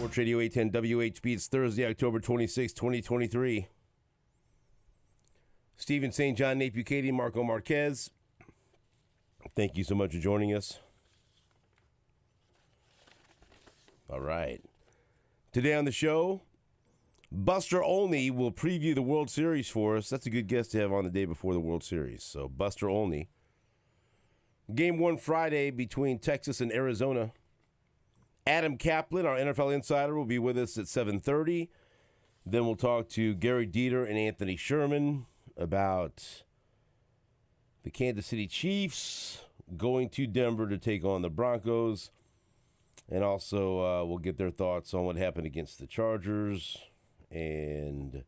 Sports Radio 810 WHB. It's Thursday, October 26, 2023. Stephen St. John, Nate Bukaty, Marco Marquez. Thank you so much for joining us. All right. Today on the show, Buster Olney will preview the World Series for us. That's a good guest to have on the day before the World Series. So, Buster Olney. Game 1 Friday between Texas and Arizona. Adam Kaplan, our NFL insider, will be with us at 7:30. Then we'll talk to Gary Dieter and Anthony Sherman about the Kansas City Chiefs going to Denver to take on the Broncos. And also we'll get their thoughts on what happened against the Chargers and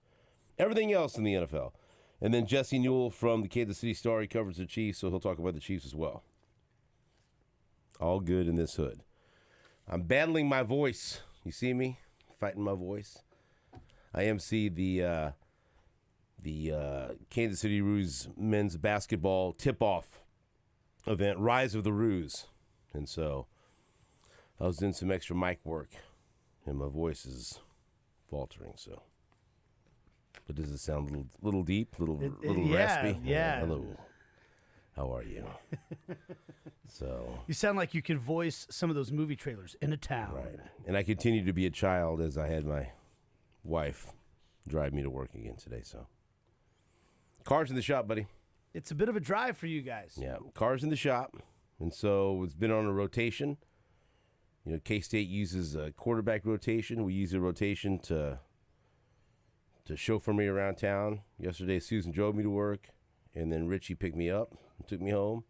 everything else in the NFL. And then Jesse Newell from the Kansas City Star, he covers the Chiefs, so he'll talk about the Chiefs as well. All good in this hood. I'm battling my voice. You see me fighting my voice? I MC the Kansas City Roos men's basketball tip-off event, Rise of the Roos. And so I was doing some extra mic work, and my voice is faltering. So, but does it sound a little deep, little raspy? Yeah. Hello. How are you? So you sound like you could voice some of those movie trailers in a town. Right. And I continue to be a child as I had my wife drive me to work again today. So cars in the shop, buddy. It's a bit of a drive for you guys. Yeah, cars in the shop. And so it's been on a rotation. You know, K-State uses a quarterback rotation. We use a rotation to chauffeur me around town. Yesterday, Susan drove me to work, and then Richie picked me up and took me home.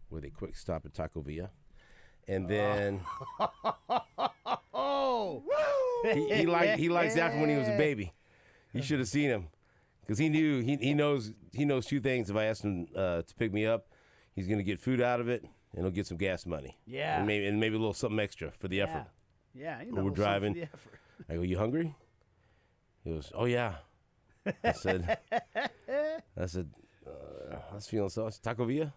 With a quick stop at Taco Villa. And then he likes that from when he was a baby. You should have seen him. Because he knew he knows two things. If I asked him to pick me up, he's going to get food out of it, and he'll get some gas money. Yeah. And maybe a little something extra for the effort. Yeah, you know, when we're driving. I go, you hungry? He goes, oh, yeah. I said, I was feeling so. Taco Villa?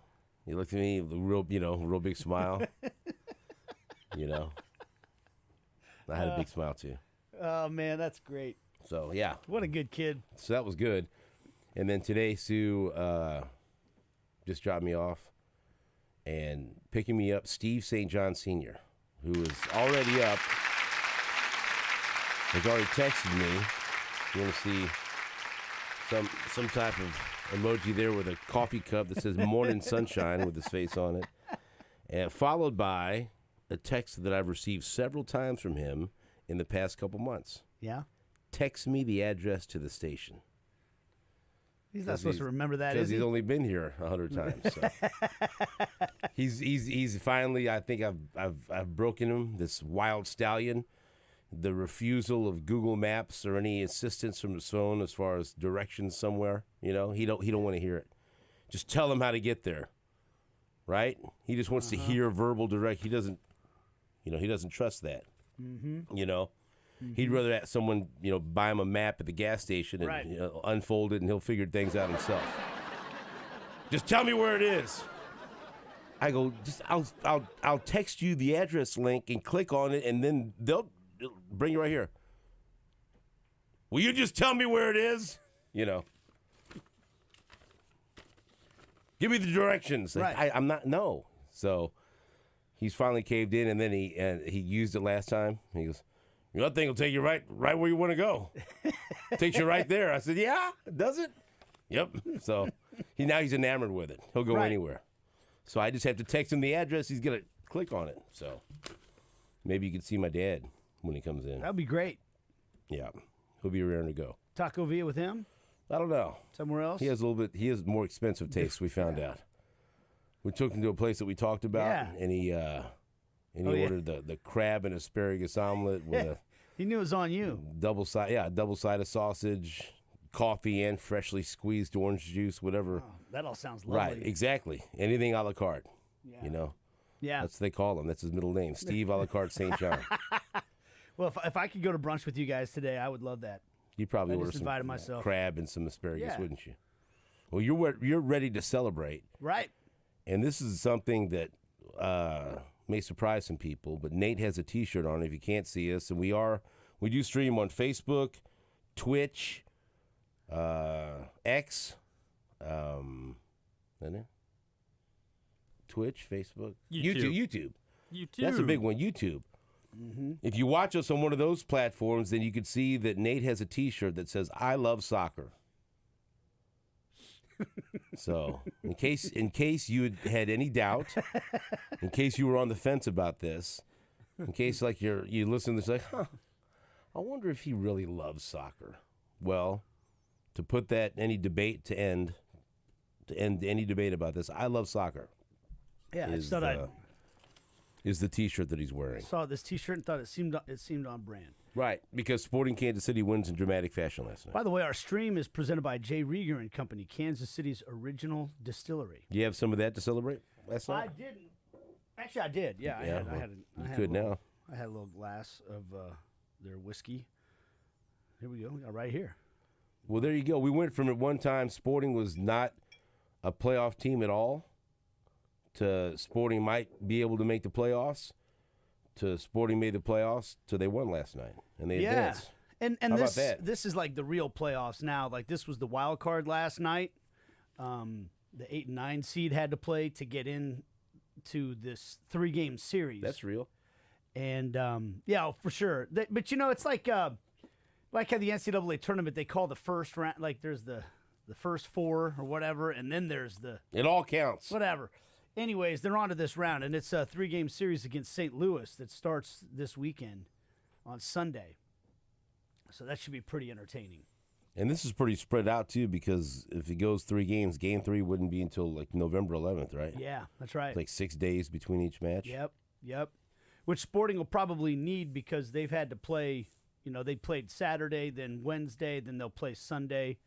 He looked at me, real big smile. I had a big smile, too. Oh, man, that's great. So, yeah. What a good kid. So that was good. And then today, Sue just dropped me off and picking me up, Steve St. John Sr., who is already up, has already texted me. You want to see some type of emoji there with a coffee cup that says Morning Sunshine with his face on it. And followed by a text that I've received several times from him in the past couple months. Yeah? Text me the address to the station. He's not supposed to remember that, because is he? he's only been here 100 times. So. he's finally. I think I've broken him. This wild stallion, the refusal of Google Maps or any assistance from his phone as far as directions somewhere. He don't want to hear it. Just tell him how to get there. Right? He just wants to hear verbal direct. He doesn't. He doesn't trust that. Mm-hmm. He'd rather have someone, buy him a map at the gas station and right. Unfold it, and he'll figure things out himself. Just tell me where it is. I go, I'll text you the address link and click on it, and then they'll bring you right here. Will you just tell me where it is? Give me the directions. Right. I'm not, no. So he's finally caved in, and then he used it last time. He goes, that thing will take you right where you want to go. Takes you right there. I said, yeah, does it? Yep. So he's enamored with it. He'll go anywhere. So I just have to text him the address. He's going to click on it. So maybe you can see my dad when he comes in. That'd be great. Yeah. He'll be raring to go. Taco Villa with him? I don't know. Somewhere else? He has more expensive tastes, we found out. We took him to a place that we talked about, and he ordered the crab and asparagus omelet with a he knew it was on you. double-sided sausage, coffee, and freshly squeezed orange juice, whatever. Oh, that all sounds lovely. Right, exactly. Anything a la carte. Yeah. Yeah. That's what they call him. That's his middle name, Steve a la carte St. John. Well, if I could go to brunch with you guys today, I would love that. You'd probably order some crab and some asparagus, wouldn't you? Well, you're ready to celebrate. Right. And this is something that may surprise some people, but Nate has a T-shirt on if you can't see us, and we do stream on Facebook, Twitch, X, isn't it? Twitch, Facebook, YouTube. That's a big one, YouTube. Mm-hmm. If you watch us on one of those platforms, then you can see that Nate has a T-shirt that says "I love soccer." So, in case you had any doubt, in case you were on the fence about this, in case like you listen to this like, I wonder if he really loves soccer. Well, to put that any debate to end any debate about this, I love soccer. Yeah, Is the T-shirt that he's wearing. Saw this T-shirt and thought it seemed on brand. Right, because Sporting Kansas City wins in dramatic fashion last night. By the way, our stream is presented by J. Rieger and Company, Kansas City's original distillery. Do you have some of that to celebrate last night? I didn't. Actually, I did. Yeah, I had a little glass of their whiskey. Here we go. We got it right here. Well, there you go. We went from at one time Sporting was not a playoff team at all to Sporting might be able to make the playoffs to Sporting made the playoffs to they won last night and they advanced. And How about that? This is like the real playoffs now. Like this was the wild card last night. The 8 and 9 seed had to play to get in to this 3-game series. That's real. And yeah, for sure. But it's like how the NCAA tournament they call the first round, like there's the first 4 or whatever, and then there's the It all counts. whatever. Anyways, they're on to this round, and it's a 3-game series against St. Louis that starts this weekend on Sunday. So that should be pretty entertaining. And this is pretty spread out too, because if it goes 3 games, game 3 wouldn't be until like November 11th, right? Yeah, that's right. Like 6 days between each match. Yep. Which Sporting will probably need because they've had to play. They played Saturday, then Wednesday, then they'll play Sunday.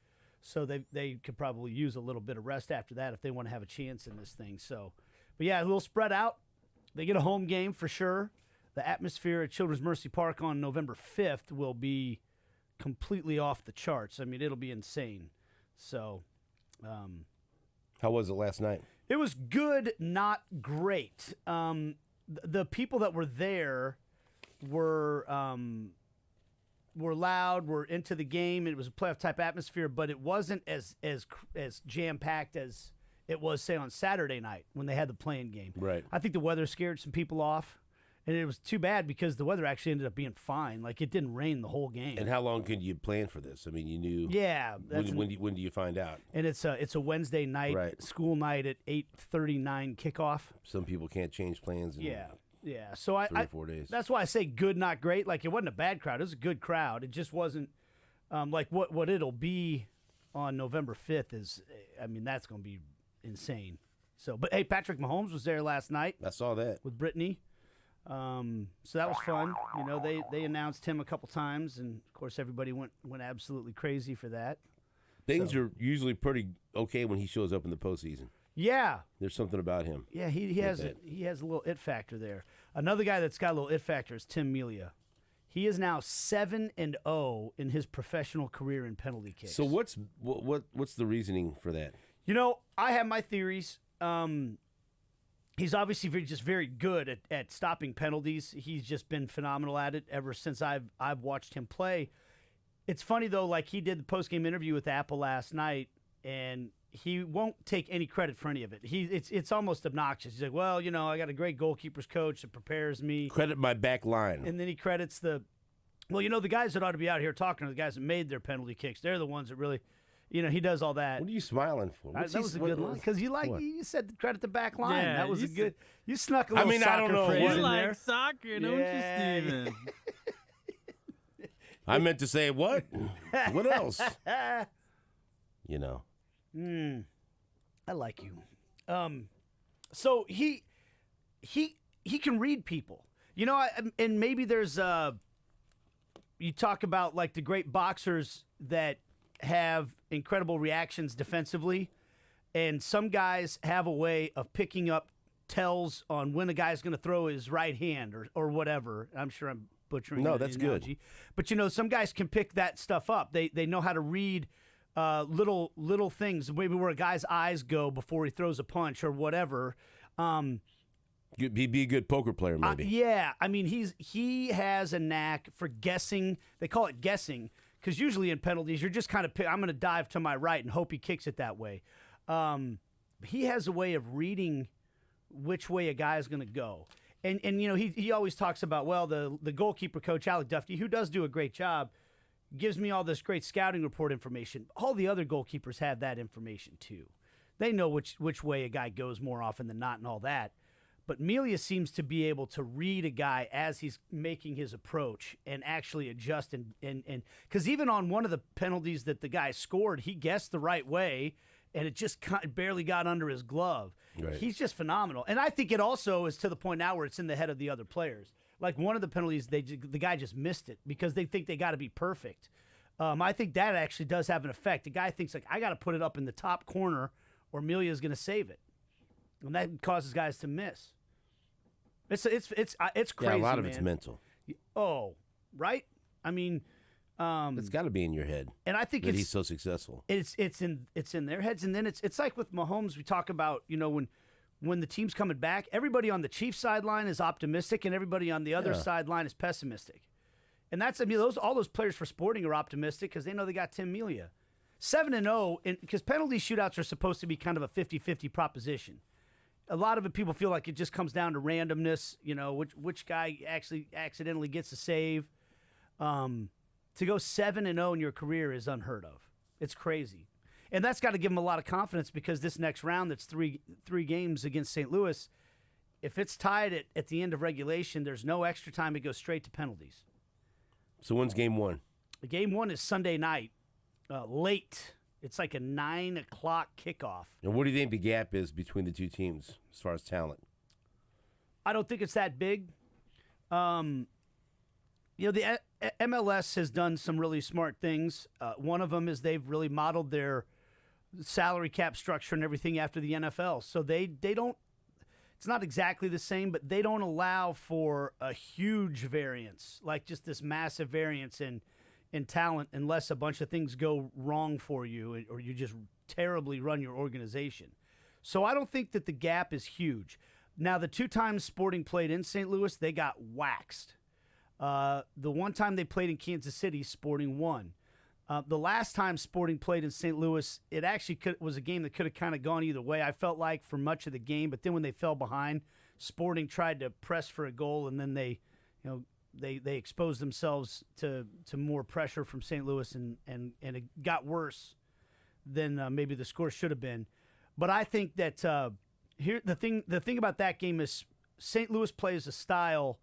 So they could probably use a little bit of rest after that if they want to have a chance in this thing. So, but yeah, a little spread out. They get a home game for sure. The atmosphere at Children's Mercy Park on November 5th will be completely off the charts. I mean, it'll be insane. So, How was it last night? it was good, not great. The people that were there were loud, were into the game. It was a playoff type atmosphere, but it wasn't as jam packed as it was, say, on Saturday night when they had the playing game. Right. I think the weather scared some people off, and it was too bad because the weather actually ended up being fine. Like it didn't rain the whole game. And how long could you plan for this? I mean, you knew. Yeah. When do you find out? And it's a Wednesday night, Right. school night at 8:39 kickoff. Some people can't change plans. In Yeah. So 3 or 4 days. That's why I say good, not great. Like it wasn't a bad crowd. It was a good crowd. It just wasn't like what it'll be on November 5th is. I mean, that's going to be insane. So, but hey, Patrick Mahomes was there last night I saw that. with Brittany. So that was fun. They announced him a couple times, and of course everybody went absolutely crazy for that. Things are usually pretty okay when he shows up in the postseason. Yeah. There's something about him. Yeah, he has a little it factor there. Another guy that's got a little it factor is Tim Melia. He is now 7-0 in his professional career in penalty kicks. So what's the reasoning for that? I have my theories. He's obviously just very good at stopping penalties. He's just been phenomenal at it ever since I've watched him play. It's funny though, like he did the post-game interview with Apple last night, and he won't take any credit for any of it. It's almost obnoxious. He's like, well, I got a great goalkeepers coach that prepares me. Credit my back line. And then he credits the guys that ought to be out here talking are the guys that made their penalty kicks. They're the ones that really, he does all that. What are you smiling for? That was a good line because you said credit the back line. Yeah, that was you good. You snuck a little soccer I don't know. phrase You in like there. soccer, don't Yeah. you, Steven? I meant to say what? What else? I like you. So he can read people. And maybe there's you talk about like the great boxers that have incredible reactions defensively, and some guys have a way of picking up tells on when a guy's going to throw his right hand or whatever. I'm sure I'm butchering No, the that's analogy. good. But some guys can pick that stuff up. They know how to read little things, maybe where a guy's eyes go before he throws a punch or whatever. He'd be a good poker player, maybe. Yeah, I mean he has a knack for guessing. They call it guessing because usually in penalties you're just kind of I'm going to dive to my right and hope he kicks it that way. He has a way of reading which way a guy is going to go, and he always talks about the goalkeeper coach Alec Duffy, who does do a great job, gives me all this great scouting report information. All the other goalkeepers have that information too. They know which way a guy goes more often than not and all that. But Melia seems to be able to read a guy as he's making his approach and actually adjust. And because even on one of the penalties that the guy scored, he guessed the right way, and it just barely got under his glove. Right. He's just phenomenal. And I think it also is to the point now where it's in the head of the other players. Like one of the penalties, the guy just missed it because they think they got to be perfect. I think that actually does have an effect. The guy thinks, like, I got to put it up in the top corner or Melia's going to save it. And that causes guys to miss. It's crazy. Yeah, a lot of man. it's mental. Oh, right. I mean, It's got to be in your head. And I think he's so successful. It's in their heads, and then it's like with Mahomes. We talk about when the team's coming back, everybody on the Chiefs sideline is optimistic, and everybody on the other sideline is pessimistic. And that's all those players for Sporting are optimistic because they know they got Tim Melia. 7-0, because penalty shootouts are supposed to be kind of a 50-50 proposition. A lot of it, people feel like it just comes down to randomness, which guy actually accidentally gets a save. To go 7-0 in your career is unheard of. It's crazy. And that's got to give them a lot of confidence because this next round that's three games against St. Louis, if it's tied at the end of regulation, there's no extra time. It goes straight to penalties. So when's game one? Game one is Sunday night, late. It's like a 9 o'clock kickoff. And what do you think the gap is between the two teams as far as talent? I don't think it's that big. The MLS has done some really smart things. One of them is they've really modeled their salary cap structure and everything after the NFL. So they don't – it's not exactly the same, but they don't allow for a huge variance, like just this massive variance in talent unless a bunch of things go wrong for you or you just terribly run your organization. So I don't think that the gap is huge. Now, the 2 times Sporting played in St. Louis, they got waxed. The one time they played in Kansas City, Sporting won. The last time Sporting played in St. Louis, it actually was a game that could have kind of gone either way, I felt like, for much of the game. But then when they fell behind, Sporting tried to press for a goal, and then they exposed themselves to more pressure from St. Louis, and it got worse than maybe the score should have been. But I think that here the thing about that game is St. Louis plays a style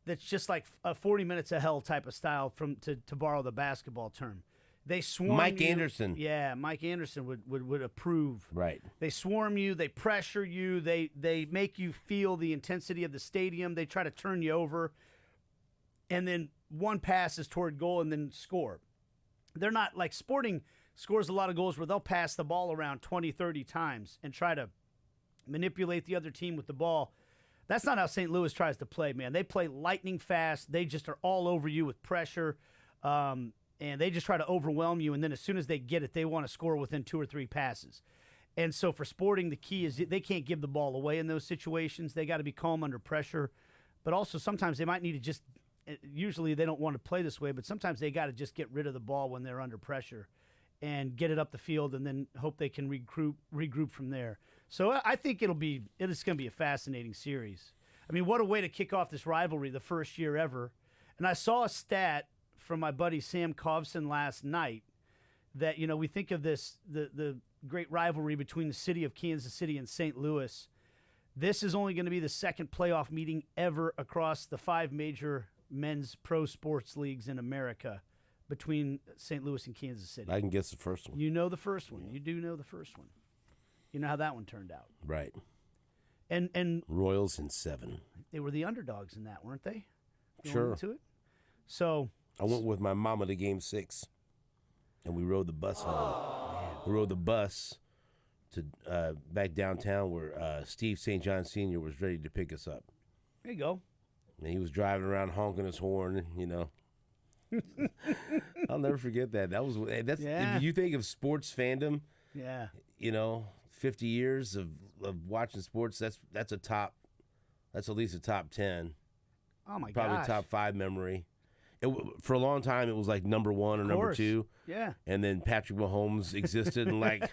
that's just like a 40 minutes of hell type of style, to borrow the basketball term. They swarm Mike you. Anderson. Yeah, Mike Anderson would approve. Right. They swarm you. They pressure you. They make you feel the intensity of the stadium. They try to turn you over. And then one pass is toward goal and then score. They're not like Sporting scores a lot of goals where they'll pass the ball around 20, 30 times and try to manipulate the other team with the ball. That's not how St. Louis tries to play, man. They play lightning fast. They just are all over you with pressure, and they just try to overwhelm you. And then as soon as they get it, they want to score within 2 or 3 passes. And so for Sporting, the key is they can't give the ball away in those situations. They got to be calm under pressure. But also sometimes they might need to just – usually they don't want to play this way, but sometimes they got to just get rid of the ball when they're under pressure and get it up the field and then hope they can regroup from there. So I think it's going to be a fascinating series. I mean, what a way to kick off this rivalry, the first year ever. And I saw a stat from my buddy Sam Kovson last night that, we think of this, the great rivalry between the city of Kansas City and St. Louis. This is only going to be the second playoff meeting ever across the 5 major men's pro sports leagues in America between St. Louis and Kansas City. I can guess the first one. You know the first one. You do know the first one. You know how that one turned out. Right. And Royals in 7. They were the underdogs in that, weren't they? Sure. Into it? So I went with my mama to game 6, and we rode the bus home. We rode the bus to back downtown where Steve St. John Sr. was ready to pick us up. there you go. And he was driving around honking his horn, I'll never forget that. If you think of sports fandom, Yeah. 50 years of watching sports, that's a top That's at least a top 10. Oh my Probably gosh. top 5 memory. For a long time, it was like number 1 or number 2. Yeah. And then Patrick Mahomes existed, and like,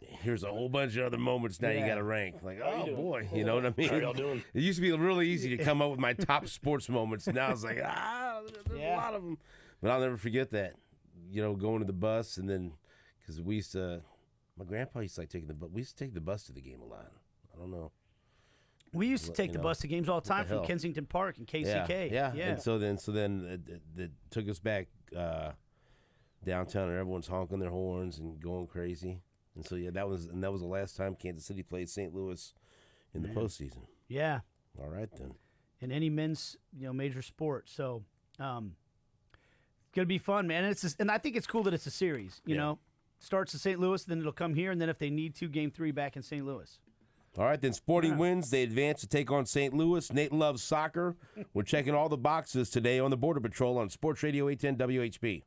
here's a whole bunch of other moments now you got to rank. Like, oh boy, you know what I mean? How y'all doing? It used to be really easy to come up with my top sports moments. Now it's like, there's a lot of them. But I'll never forget that. You know, going to the bus, and then because we used to, my grandpa used to like taking the bus. We used to take the bus to the game a lot. I don't know. We used to take the bus to games all the time from Kensington Park and KCK. Yeah. And so then it took us back downtown, and everyone's honking their horns and going crazy. And so that was the last time Kansas City played St. Louis in the postseason. Yeah. All right then. In any men's major sport, so it's gonna be fun, man. And I think it's cool that it's a series. You know, starts in St. Louis, then it'll come here, and then if they need to, Game 3 back in St. Louis. All right, then Sporting wins. They advance to take on St. Louis. Nate loves soccer. We're checking all the boxes today on the Border Patrol on Sports Radio 810 WHB.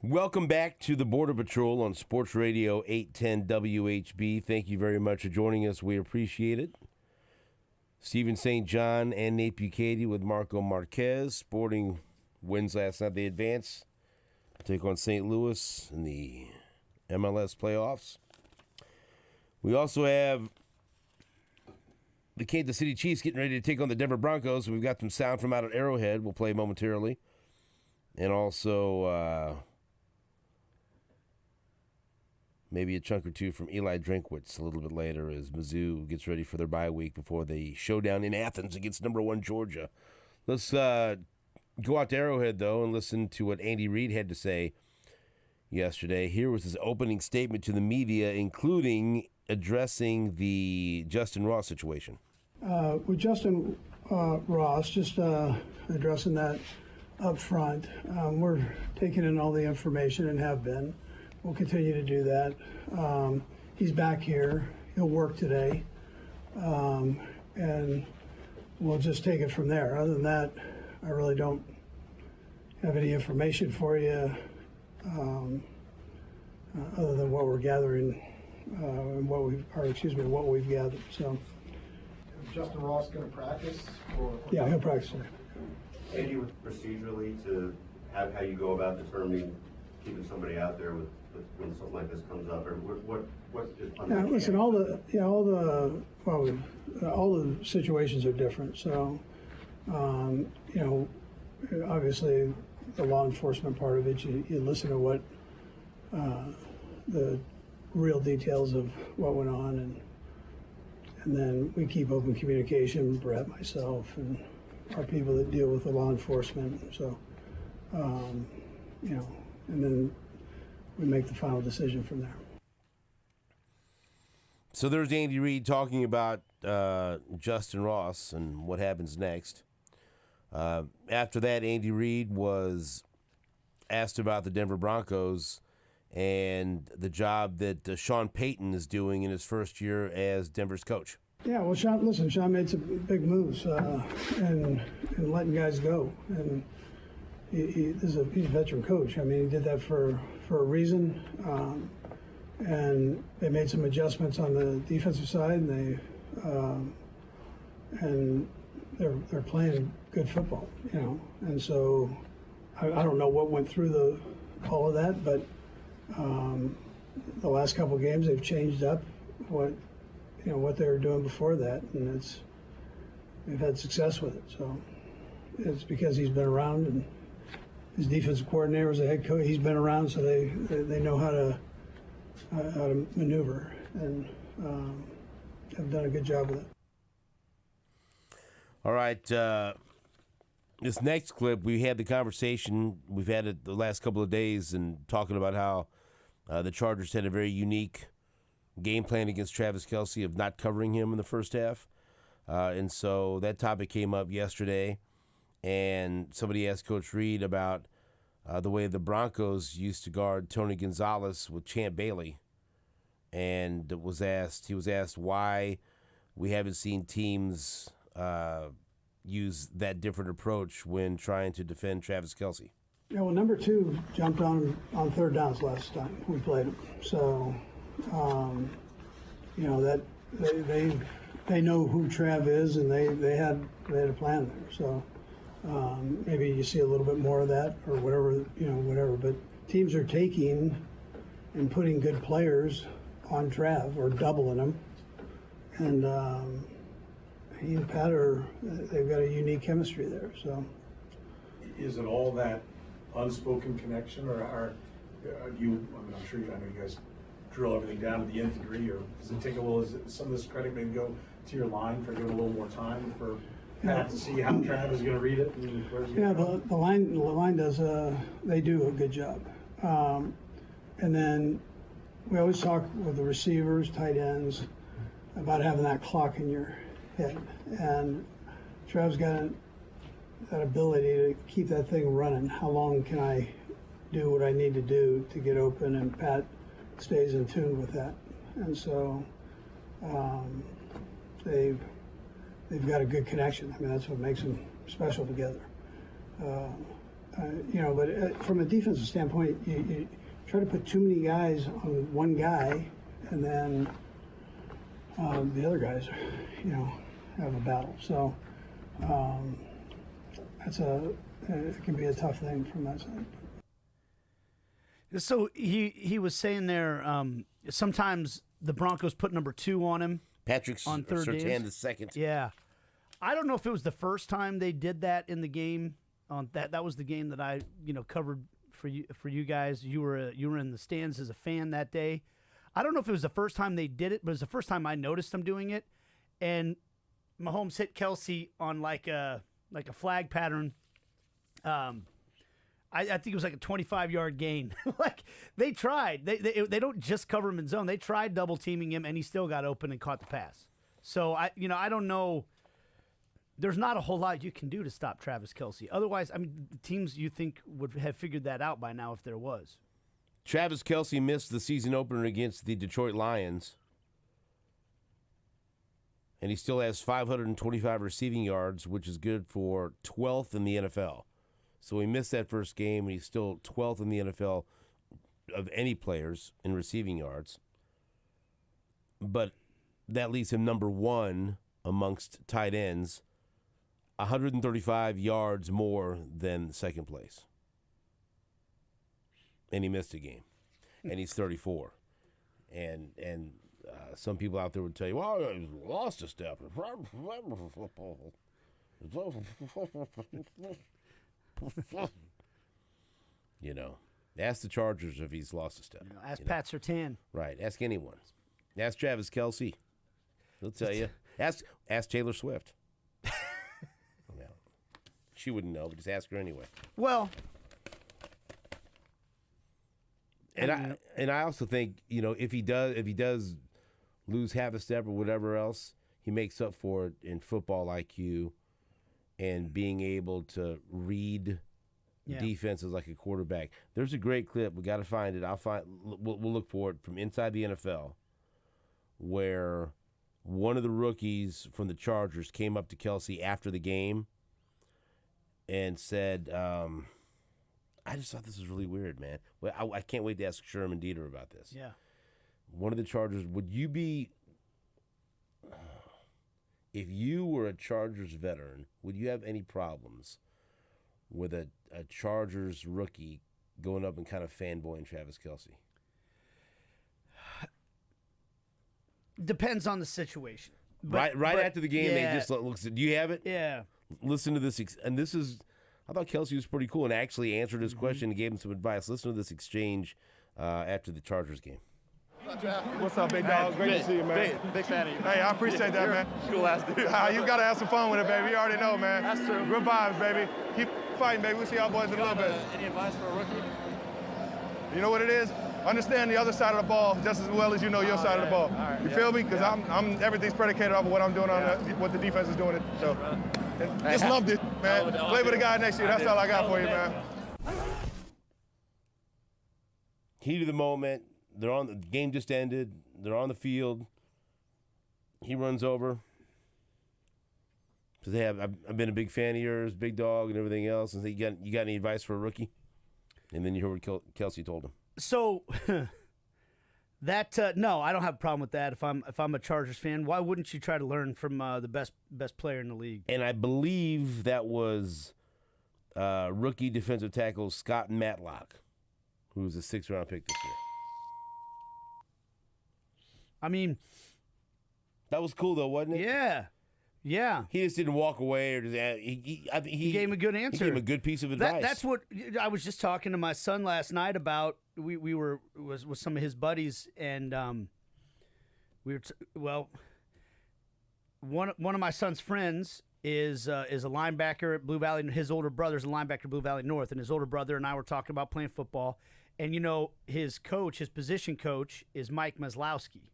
Welcome back to the Border Patrol on Sports Radio 810 WHB. Thank you very much for joining us. We appreciate it. Stephen St. John and Nate Bukaty with Marco Marquez. Sporting wins last night. They advance, take on St. Louis in the MLS playoffs. We also have the Kansas City Chiefs getting ready to take on the Denver Broncos. We've got some sound from out at Arrowhead. We'll play momentarily. And also maybe a chunk or two from Eli Drinkwitz a little bit later as Mizzou gets ready for their bye week before the showdown in Athens against number 1 Georgia. Let's go out to Arrowhead, though, and listen to what Andy Reid had to say yesterday. Here was his opening statement to the media, including addressing the Justin Ross situation. With Justin Ross, just addressing that up front, we're taking in all the information and have been. We'll continue to do that. He's back here. He'll work today. And we'll just take it from there. Other than that, I really don't have any information for you other than what we're gathering and what we've gathered. So, Is Justin Ross going to practice? Yeah, he'll practice. Andy, procedurally to have how you go about determining keeping somebody out there with when something like this comes up, or what's just on Yeah, listen, all the situations are different. So, obviously, the law enforcement part of it, you listen to what the real details of what went on, and then we keep open communication, Brett, myself, and our people that deal with the law enforcement. So, and then we make the final decision from there. So there's Andy Reid talking about Justin Ross and what happens next. After that, Andy Reid was asked about the Denver Broncos and the job that Sean Payton is doing in his first year as Denver's coach. Yeah, well, Sean made some big moves and letting guys go. And he's a veteran coach. I mean, he did that for a reason. And they made some adjustments on the defensive side, and they're playing good football, And so I don't know what went through all of that, but the last couple of games they've changed up what they were doing before that, and they've had success with it. So it's because he's been around, and his defensive coordinator was a head coach. He's been around, so they know how to maneuver, and have done a good job with it. All right. This next clip, we had the conversation we've had it the last couple of days and talking about how the Chargers had a very unique game plan against Travis Kelce of not covering him in the first half. And so that topic came up yesterday, and somebody asked Coach Reid about the way the Broncos used to guard Tony Gonzalez with Champ Bailey, and he was asked why we haven't seen teams use that different approach when trying to defend Travis Kelce. Yeah, well, number 2 jumped on him on third downs last time we played him. So, that they know who Trav is, and they had a plan there. So maybe you see a little bit more of that or whatever. But teams are taking and putting good players on Trav or doubling them, and he and Pat they've got a unique chemistry there. So Is it all that unspoken connection, or are you? I mean, I know you guys drill everything down to the nth degree, or does it take a little? Is it some of this credit maybe go to your line for giving a little more time for Pat to see how Trav is going to read it? And where's the line does. They do a good job, and then we always talk with the receivers, tight ends, about having that clock in your head, and Trav's got that ability to keep that thing running. How long can I do what I need to do to get open? And Pat stays in tune with that, and so they've got a good connection. I mean, that's what makes them special together. But from a defensive standpoint, you try to put too many guys on one guy, and then the other guys, have a battle. So it can be a tough thing from that side. So he was saying there sometimes the Broncos put number 2 on him. Patrick on third Surtain downs. the second. Yeah, I don't know if it was the first time they did that in the game. That was the game that I covered for you guys. You were in the stands as a fan that day. I don't know if it was the first time they did it, but it was the first time I noticed them doing it. And Mahomes hit Kelsey on like a flag pattern. I think it was like a 25-yard gain. Like they tried. They don't just cover him in zone. They tried double teaming him, and he still got open and caught the pass. So I don't know. There's not a whole lot you can do to stop Travis Kelce. Otherwise, the teams you think would have figured that out by now if there was. Travis Kelce missed the season opener against the Detroit Lions, and he still has 525 receiving yards, which is good for 12th in the NFL. So he missed that first game, and he's still 12th in the NFL of any players in receiving yards. But that leaves him number 1 amongst tight ends, 135 yards more than second place. And he missed a game, and he's 34. And some people out there would tell you, well, he lost a step. Ask the Chargers if he's lost a step. Ask Pat Surtain. Right, ask anyone. Ask Travis Kelce. He'll tell you. Ask Taylor Swift. She wouldn't know, but just ask her anyway. Well, and I also think if he does lose half a step or whatever else, he makes up for it in football IQ and being able to read defenses like a quarterback. There's a great clip. We got to find it. We'll look for it from inside the NFL, where one of the rookies from the Chargers came up to Kelce after the game and said, I just thought this was really weird, man. Well, I can't wait to ask Sherman Dieter about this. Yeah. One of the Chargers, would you be, if you were a Chargers veteran, would you have any problems with a Chargers rookie going up and kind of fanboying Travis Kelce? Depends on the situation. But after the game, they just looks. Do you have it? Yeah. Listen to this, and this is. I thought Kelce was pretty cool and actually answered his question and gave him some advice. Listen to this exchange after the Chargers game. What's up, big dog? Great to see you, man. Big fan of you. Hey, I appreciate that, man. Cool ass dude. You got to have some fun with it, baby. You already know, man. That's true. Good vibes, baby. Keep fighting, baby. We'll see y'all boys in a little bit. Any advice for a rookie? You know what it is? Understand the other side of the ball just as well as you know your side of the ball. All right, you feel me? Because I'm everything's predicated off of what I'm doing on what the defense is doing. So, just loved it, man. Play with the guy next year. That's all I got for you, man. Heat of the moment. The game just ended. They're on the field. He runs over. Says, "Hey, I've been a big fan of yours, big dog, and everything else." And say, "You got any advice for a rookie?" And then you heard what Kelce told him. So that no, I don't have a problem with that. If I'm a Chargers fan, why wouldn't you try to learn from the best player in the league? And I believe that was rookie defensive tackle Scott Matlock, who was a 6th-round pick this year. I mean, that was cool though, wasn't it? Yeah. He just didn't walk away, or just, he gave him a good answer. He gave him a good piece of advice. That's what I was just talking to my son last night about. We were with some of his buddies, and we were one of my son's friends is a linebacker at Blue Valley. His older brother's a linebacker at Blue Valley North, and his older brother and I were talking about playing football. And his position coach is Mike Maslowski.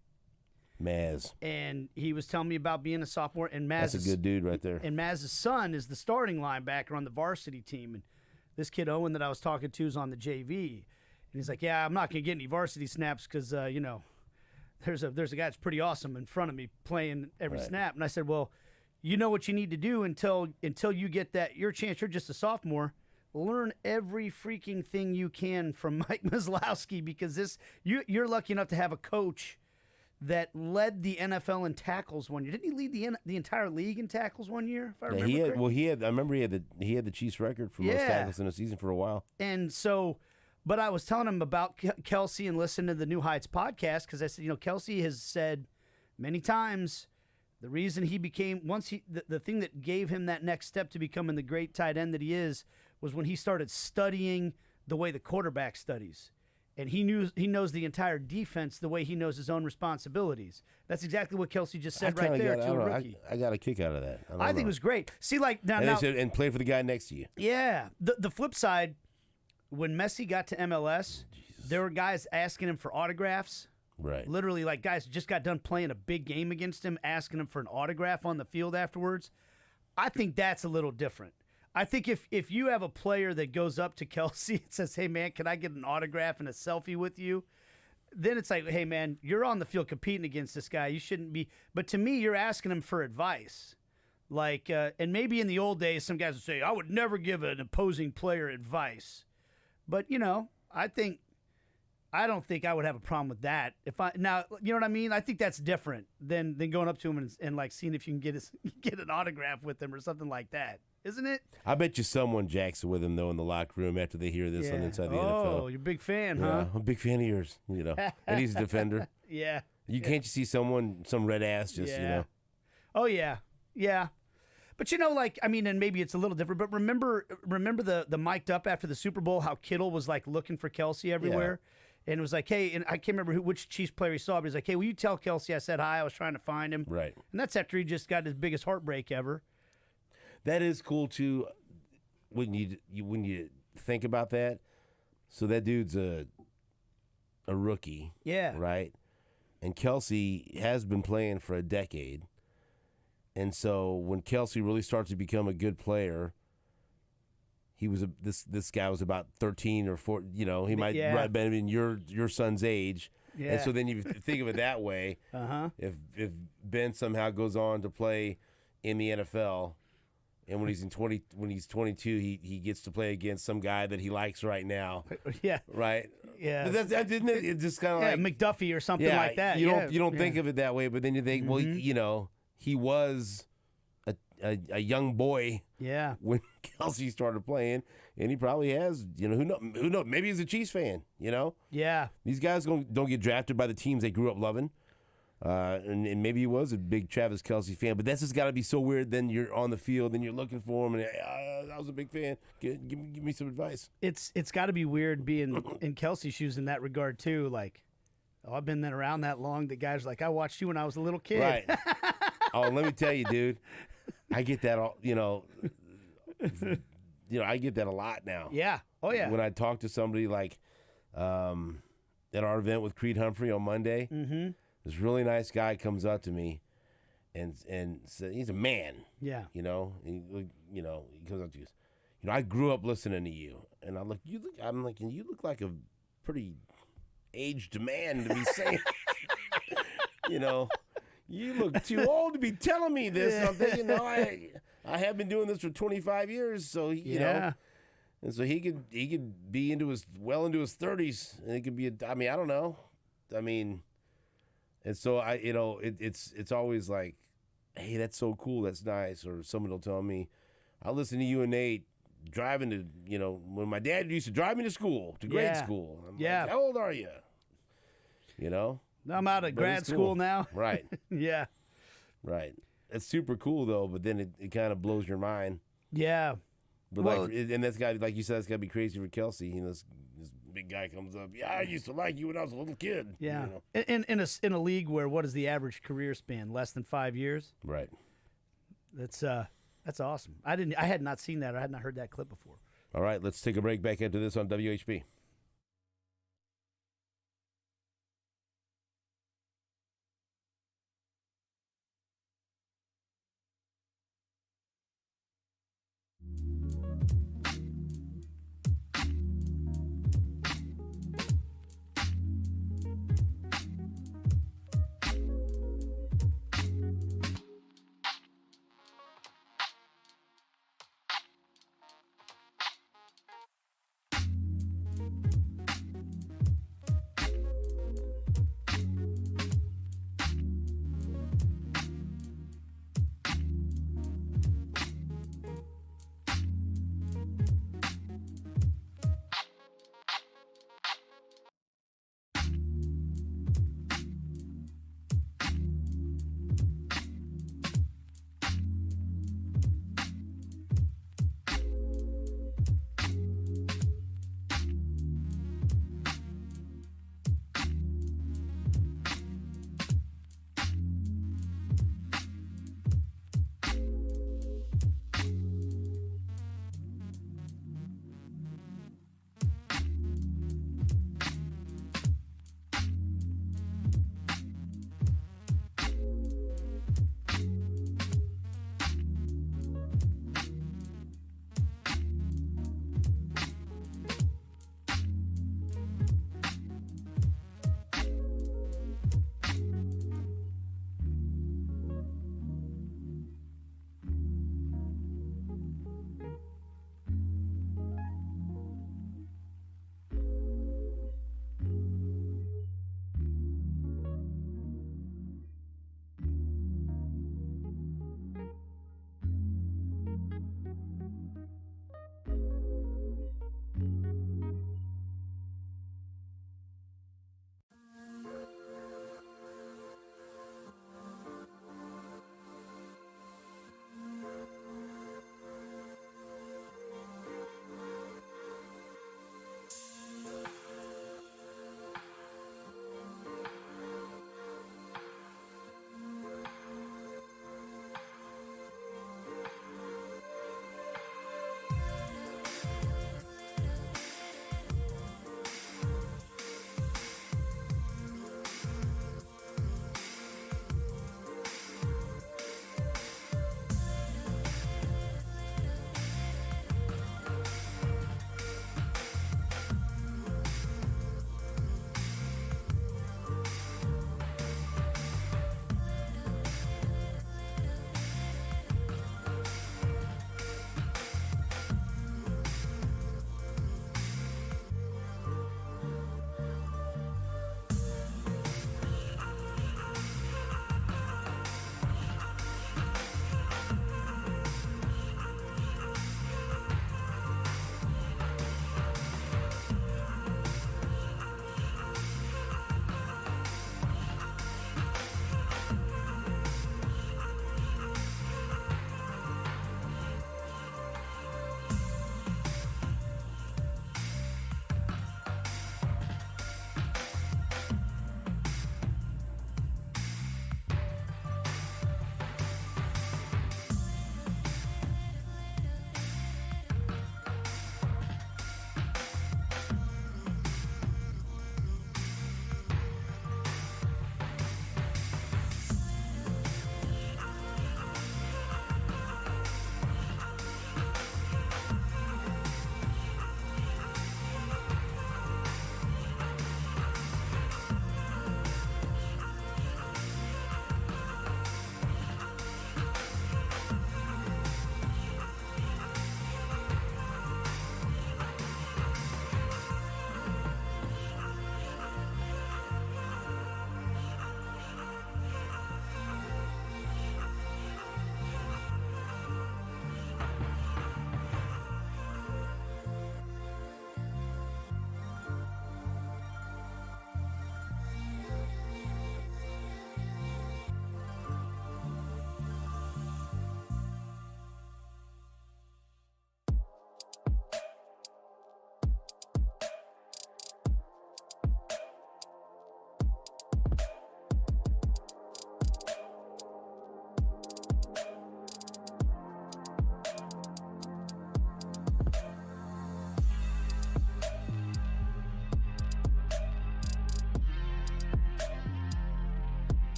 Maz. And he was telling me about being a sophomore, and Maz. That's a good dude right there. And Maz's son is the starting linebacker on the varsity team. And this kid Owen that I was talking to is on the JV. And he's like, "Yeah, I'm not going to get any varsity snaps because there's a guy that's pretty awesome in front of me playing every snap." And I said, "Well, you know what you need to do until you get your chance. You're just a sophomore. learn every freaking thing you can from Mike Maslowski, because you're lucky enough to have a coach that led the NFL in tackles one year. Didn't he lead the entire league in tackles one year? If I remember correctly? I remember he had the Chiefs record for most tackles in a season for a while. And so, but I was telling him about Kelsey and listening to the New Heights podcast, because I said, Kelsey has said many times the reason he became the thing that gave him that next step to becoming the great tight end that he is was when he started studying the way the quarterback studies. And he knows the entire defense the way he knows his own responsibilities. That's exactly what Kelsey just said right there to a rookie. I got a kick out of that. I think it was great. See, like now, and play for the guy next to you. Yeah. The flip side, when Messi got to MLS, there were guys asking him for autographs. Right. Literally, like guys just got done playing a big game against him, asking him for an autograph on the field afterwards. I think that's a little different. I think if you have a player that goes up to Kelsey and says, "Hey man, can I get an autograph and a selfie with you?" Then it's like, "Hey man, you're on the field competing against this guy. You shouldn't be." But to me, you're asking him for advice. Like, and maybe in the old days, some guys would say, "I would never give an opposing player advice." But I don't think I would have a problem with that. You know what I mean? I think that's different than going up to him and like seeing if you can get an autograph with him or something like that. Isn't it? I bet you someone jacks it with him, though, in the locker room after they hear this on inside the NFL. Oh, you're a big fan, huh? I'm a big fan of yours, And he's a defender. Yeah. Can't you see some red ass just, Oh, yeah. Yeah. But, and maybe it's a little different, but remember the mic'd up after the Super Bowl, how Kittle was, like, looking for Kelsey everywhere? Yeah. And it was like, hey, and I can't remember which Chiefs player he saw, but he's like, hey, will you tell Kelsey I said hi? I was trying to find him. Right. And that's after he just got his biggest heartbreak ever. That is cool too, when you think about that. So that dude's a rookie, yeah, right? And Kelsey has been playing for a decade, and so when Kelsey really starts to become a good player, this guy was about 13 or 14. He might have been your son's age. Yeah. And so then you think of it that way. If Ben somehow goes on to play in the NFL. And when he's 22, he gets to play against some guy that he likes right now. Yeah. Right. Yeah. But didn't it? It's just kind of like McDuffie or something like that. You don't think of it that way, but then you think, well, he was a young boy. Yeah. When Kelsey started playing, and he probably has. Who knows? Maybe he's a Chiefs fan. Yeah. These guys don't get drafted by the teams they grew up loving. And maybe he was a big Travis Kelce fan, but that's just got to be so weird. Then you're on the field and you're looking for him, and I was a big fan. Give me some advice. It's got to be weird being in Kelce's shoes in that regard too. Like, I've been around that long. The guy's like, I watched you when I was a little kid. Right. Oh, let me tell you, dude. I get that all. I get that a lot now. Yeah. Oh yeah. When I talk to somebody like, at our event with Creed Humphrey on Monday. Mm-hmm. This really nice guy comes up to me, and says, he's a man. Yeah. He comes up to us. I grew up listening to you, and I'm like, you look like a pretty aged man to be saying. You look too old to be telling me this. Yeah. I'm thinking, I have been doing this for 25 years, so and so he could be into his 30s, and it could be I don't know. And so it's always like, hey, that's so cool, that's nice. Or someone will tell me, I listen to you and Nate driving to, when my dad used to drive me to school, to grade school. I'm like, how old are you? I'm out of grad school now. Right. Yeah. Right. It's super cool though, but then it kind of blows your mind. Yeah. But and that's got, like you said, it's got to be crazy for Kelsey. This big guy comes up. Yeah, I used to like you when I was a little kid. Yeah. In a league where what is the average career span? Less than 5 years. Right. That's awesome. I had not seen that. Or I had not heard that clip before. All right, let's take a break. Back into this on WHB.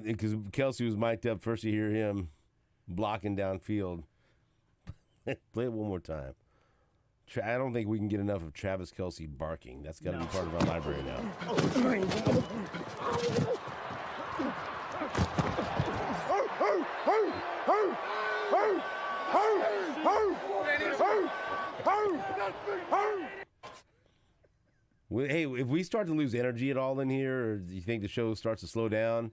Because Kelsey was mic'd up. First you hear him blocking downfield. Play it one more time. I don't think we can get enough of Travis Kelsey barking. That's got to be part of our library now. Hey, if we start to lose energy at all in here, or do you think the show starts to slow down,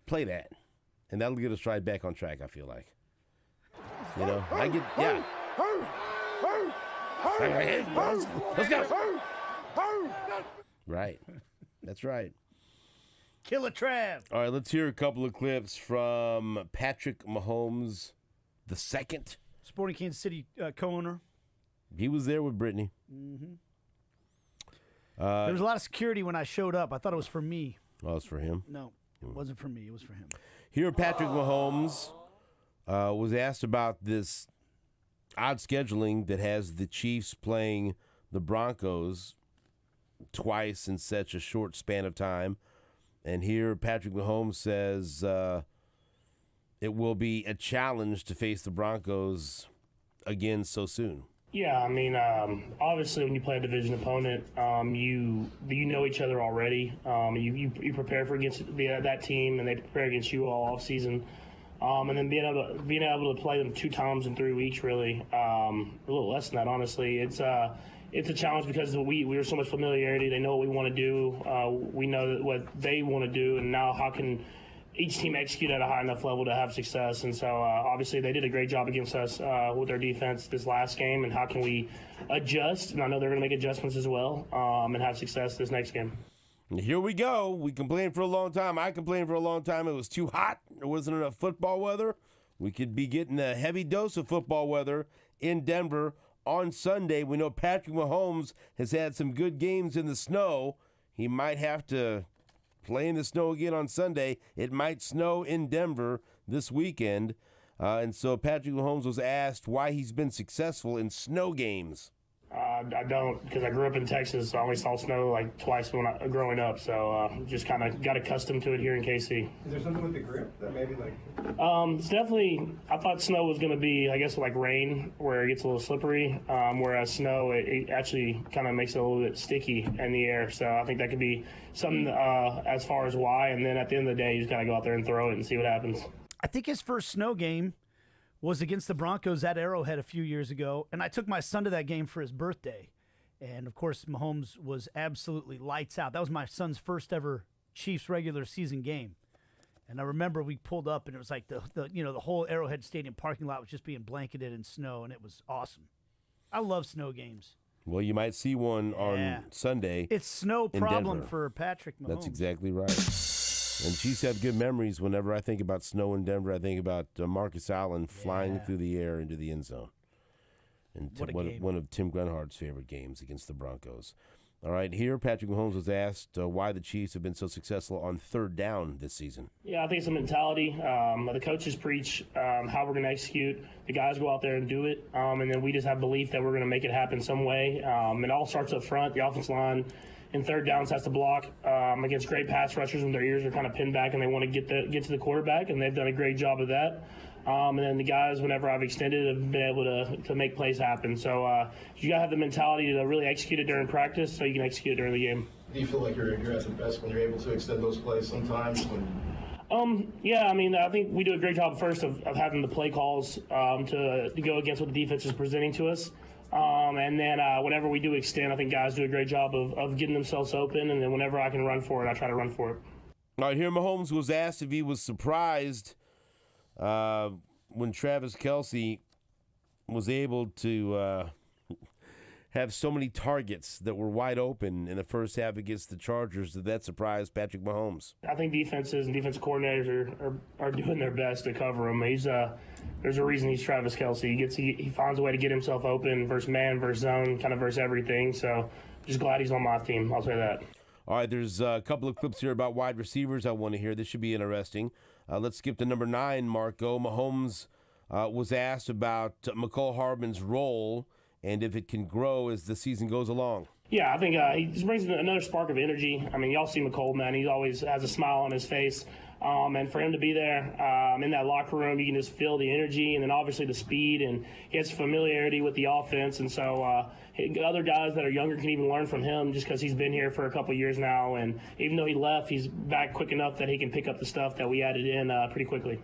play that. And that'll get us right back on track, I feel like. You know, yeah. Let's go. Right. That's right. Killer Trav. All right, let's hear a couple of clips from Patrick Mahomes II. Sporting Kansas City co-owner. He was there with Brittany. Mm-hmm. There was a lot of security when I showed up. I thought it was for me. Oh, it was for him? No, it wasn't for me. It was for him. Here, Patrick Mahomes was asked about this odd scheduling that has the Chiefs playing the Broncos twice in such a short span of time. And here, Patrick Mahomes says it will be a challenge to face the Broncos again so soon. Yeah, I mean, obviously when you play a division opponent, you know each other already. You prepare for against that team, and they prepare against you all offseason. And then being able to play them 2 times in 3 weeks, really, a little less than that, honestly. It's a challenge because we're so much familiarity. They know what we want to do. We know what they want to do, and now how can each team execute at a high enough level to have success. And so obviously they did a great job against us with their defense this last game, and how can we adjust, and I know they're going to make adjustments as well, and have success this next game. Here we go. We complained for a long time. I complained for a long time. It was too hot. There wasn't enough football weather. We could be getting a heavy dose of football weather in Denver on Sunday. We know Patrick Mahomes has had some good games in the snow. He might have to play in the snow again on Sunday. It might snow in Denver this weekend. And so Patrick Mahomes was asked why he's been successful in snow games. I don't, because I grew up in Texas. So I only saw snow like twice growing up. So just kind of got accustomed to it here in KC. Is there something with the grip that maybe like? It's definitely, I thought snow was going to be, I guess, like rain, where it gets a little slippery. Whereas snow, it actually kind of makes it a little bit sticky in the air. So I think that could be something as far as why. And then at the end of the day, you just got to go out there and throw it and see what happens. I think his first snow game was against the Broncos at Arrowhead a few years ago, and I took my son to that game for his birthday. And, of course, Mahomes was absolutely lights out. That was my son's first ever Chiefs regular season game. And I remember we pulled up, and it was like the whole Arrowhead Stadium parking lot was just being blanketed in snow, and it was awesome. I love snow games. Well, you might see one on Sunday. It's snow problem Denver. for Patrick Mahomes. That's exactly right. And Chiefs have good memories. Whenever I think about snow in Denver, I think about Marcus Allen flying through the air into the end zone. And one of Tim Grunhardt's favorite games against the Broncos. All right, here Patrick Mahomes was asked why the Chiefs have been so successful on third down this season. Yeah, I think it's a mentality. The coaches preach how we're going to execute. The guys go out there and do it. And then we just have belief that we're going to make it happen some way. It all starts up front. The offensive line in third downs has to block against great pass rushers when their ears are kind of pinned back and they want to get to the quarterback, and they've done a great job of that. And then the guys, whenever I've extended, have been able to make plays happen. So you got to have the mentality to really execute it during practice so you can execute it during the game. Do you feel like you're at your best when you're able to extend those plays sometimes? Yeah, I mean, I think we do a great job first of having the play calls to go against what the defense is presenting to us. And then whenever we do extend, I think guys do a great job of getting themselves open. And then whenever I can run for it, I try to run for it. All right, here Mahomes was asked if he was surprised when Travis Kelsey was able to have so many targets that were wide open in the first half against the Chargers. Did that surprise Patrick Mahomes? I think defenses and defensive coordinators are doing their best to cover him. There's a reason he's Travis Kelsey. He finds a way to get himself open versus man, versus zone, kind of versus everything. So just glad he's on my team. I'll say that. All right, there's a couple of clips here about wide receivers I want to hear. This should be interesting. Let's skip to number 9, Marco. Mahomes was asked about McCole Hardman's role and if it can grow as the season goes along. Yeah, I think he just brings another spark of energy. I mean, y'all see McColl, man. He always has a smile on his face. And for him to be there in that locker room, you can just feel the energy and then obviously the speed. And he has familiarity with the offense. And so other guys that are younger can even learn from him just because he's been here for a couple of years now. And even though he left, he's back quick enough that he can pick up the stuff that we added in pretty quickly.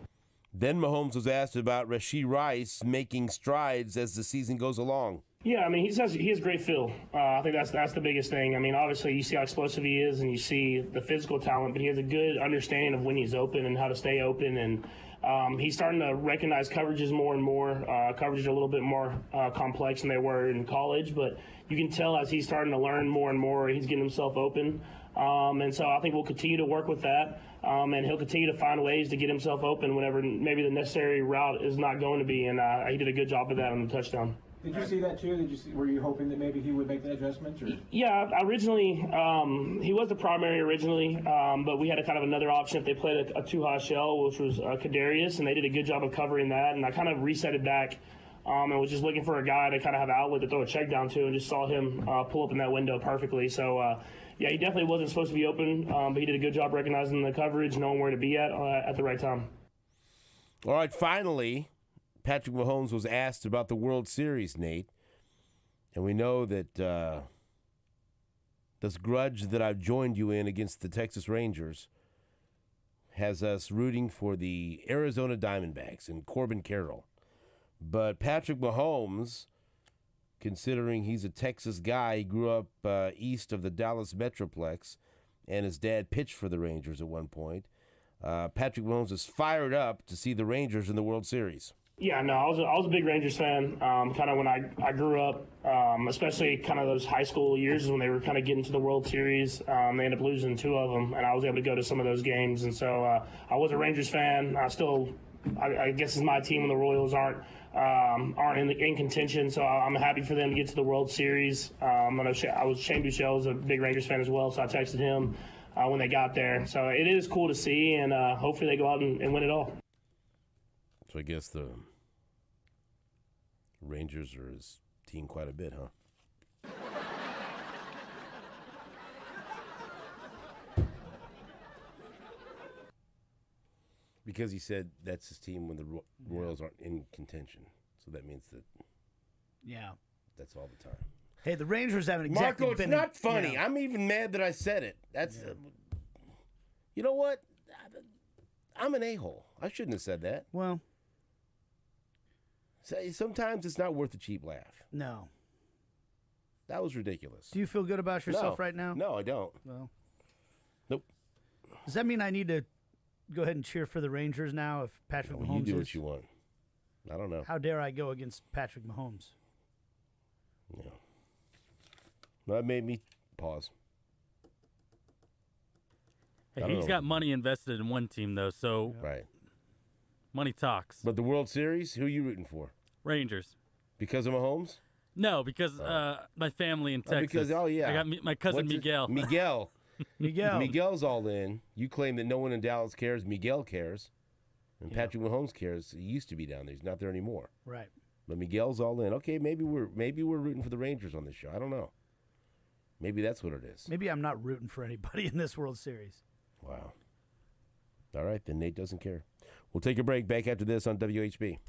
Then Mahomes was asked about Rashee Rice making strides as the season goes along. Yeah, I mean, he has great feel. I think that's the biggest thing. I mean, obviously, you see how explosive he is and you see the physical talent, but he has a good understanding of when he's open and how to stay open. And he's starting to recognize coverages more and more. Coverages are a little bit more complex than they were in college, but you can tell as he's starting to learn more and more, he's getting himself open. And so I think we'll continue to work with that. And he'll continue to find ways to get himself open whenever maybe the necessary route is not going to be. And he did a good job of that on the touchdown. Did you see that too? Were you hoping that maybe he would make that adjustment? Or? Yeah, originally he was the primary originally, but we had a kind of another option if they played a two-high shell, which was Kadarius, and they did a good job of covering that. And I kind of reset it back and was just looking for a guy to kind of have an outlet to throw a check down to, and just saw him pull up in that window perfectly. So, yeah, he definitely wasn't supposed to be open, but he did a good job recognizing the coverage, knowing where to be at the right time. All right, finally, Patrick Mahomes was asked about the World Series, Nate. And we know that this grudge that I've joined you in against the Texas Rangers has us rooting for the Arizona Diamondbacks and Corbin Carroll. But Patrick Mahomes, considering he's a Texas guy, he grew up east of the Dallas Metroplex, and his dad pitched for the Rangers at one point. Patrick Mahomes is fired up to see the Rangers in the World Series. Yeah, no, I was a big Rangers fan. Kind of when I grew up, especially kind of those high school years when they were kind of getting to the World Series. They ended up losing 2 of them, and I was able to go to some of those games. And so I was a Rangers fan. I guess it's my team when the Royals aren't in contention. So I'm happy for them to get to the World Series. I was Shane Buechele was a big Rangers fan as well, so I texted him when they got there. So it is cool to see, and hopefully they go out and win it all. So I guess the Rangers are his team quite a bit, huh? Because he said that's his team when the Royals aren't in contention. So that means that that's all the time. Hey, the Rangers haven't exactly Marco, it's not funny. I'm even mad that I said it. That's you know what? I'm an a-hole. I shouldn't have said that. Well, sometimes it's not worth a cheap laugh. no. That was ridiculous. Do you feel good about yourself right now? No, I don't. Well, Nope. does that mean I need to go ahead and cheer for the Rangers now if Patrick Well, Mahomes you do is? what you want. I don't know. How dare I go against Patrick Mahomes? Yeah. No, that made me pause. Hey, I don't he's know. got money invested in one team, though, so Right. money talks. But the World Series, who are you rooting for? Rangers. Because of Mahomes? No, because my family in Texas. I got my cousin Miguel. Miguel. Miguel. Miguel's all in. You claim that no one in Dallas cares. Miguel cares. And Patrick Mahomes cares. He used to be down there. He's not there anymore. Right. But Miguel's all in. Okay, maybe we're rooting for the Rangers on this show. I don't know. Maybe that's what it is. Maybe I'm not rooting for anybody in this World Series. Wow. All right, then Nate doesn't care. We'll take a break. Back after this on WHB.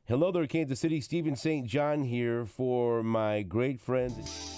Hello there, Kansas City. Stephen St. John here for my great friends